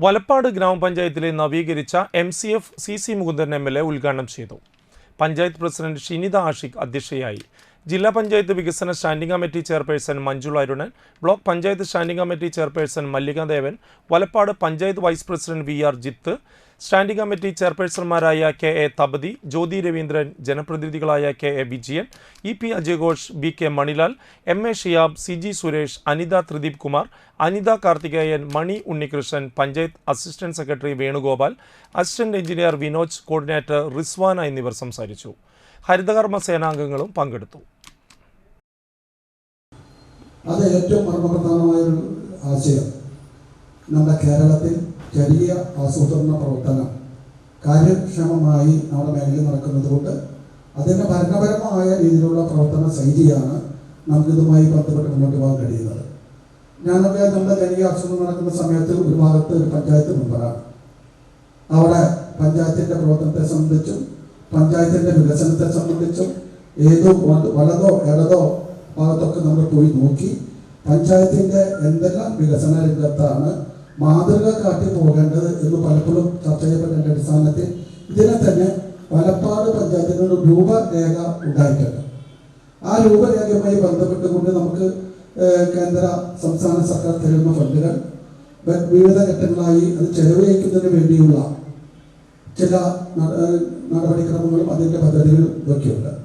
വലപ്പാട് ഗ്രാമപഞ്ചായത്തിലെ നവീകരിച്ച MCF CC Mukundan MLA ഉദ്ഘാടനം ചെയ്തു. പഞ്ചായത്ത് പ്രസിഡന്റ് ഷിനിത ആഷിഖ് അധ്യക്ഷയായി. ജില്ലാ പഞ്ചായത്ത് വികസന standing committee chairperson Manjula Arunan, block panchayat standing committee chairperson Mallika Devan, Valappad panchayat vice president VR Jith, standing committee ചെയർപേഴ്സൺമാരായ KA തപതി, ജ്യോതി രവീന്ദ്രൻ, ജനപ്രതിനിധികളായ KA വിജയൻ, EP അജയഘോഷ്, BK Manilal, MA Shiyab, CG Suresh, Anitha Thrideep Kumar, Anitha Karthikeyan, Mani Unnikrishnan, panchayat assistant secretary Venugopal, assistant engineer Vinoj, coordinator Rizwana എന്നിവർ സംസാരിച്ചു. ഹരിതകർമ്മ സേനാംഗങ്ങളും പങ്കെടുത്തു. അത് ഏറ്റവും മർമ്മപ്രധാനമായൊരു ആശയം. നമ്മുടെ കേരളത്തിൽ ചെറിയ ആസൂത്രണ പ്രവർത്തനം കാര്യക്ഷമമായി നമ്മുടെ മേഖലയിൽ നടക്കുന്നത് കൊണ്ട് അതിൻ്റെ ഭരണപരമായ രീതിയിലുള്ള പ്രവർത്തന ശൈലിയാണ് നമുക്കിതുമായി ബന്ധപ്പെട്ട് മുന്നോട്ട് പോകാൻ കഴിയുന്നത്. ഞാനൊക്കെ നമ്മുടെ ജനകീയ ആസൂത്രണം നടക്കുന്ന സമയത്ത് ഒരു ഭാഗത്ത് ഒരു പഞ്ചായത്ത് മെമ്പറാണ്. അവിടെ പഞ്ചായത്തിൻ്റെ പ്രവർത്തനത്തെ സംബന്ധിച്ചും പഞ്ചായത്തിൻ്റെ വികസനത്തെ സംബന്ധിച്ചും ഏതോ വലതോ ഇടതോ ഭാഗത്തൊക്കെ നമ്മൾ പോയി നോക്കി പഞ്ചായത്തിൻ്റെ എന്തെല്ലാം വികസന രംഗത്താണ് മാതൃക കാട്ടി പോകേണ്ടത് എന്ന് പലപ്പോഴും ചർച്ച ചെയ്യപ്പെട്ടതിൻ്റെ അടിസ്ഥാനത്തിൽ ഇതിനെ തന്നെ വലപ്പാട് പഞ്ചായത്തിന് ഒരു രൂപരേഖ ഉണ്ടായിട്ടുണ്ട്. ആ രൂപരേഖയുമായി ബന്ധപ്പെട്ടുകൊണ്ട് നമുക്ക് കേന്ദ്ര സംസ്ഥാന സർക്കാർ തരുന്ന ഫണ്ടുകൾ വിവിധ ഘട്ടങ്ങളായി അത് ചെലവഴിക്കുന്നതിന് വേണ്ടിയുള്ള ചില നടപടിക്രമങ്ങളും അതിൻ്റെ പദ്ധതികളും ഇതൊക്കെയുണ്ട്.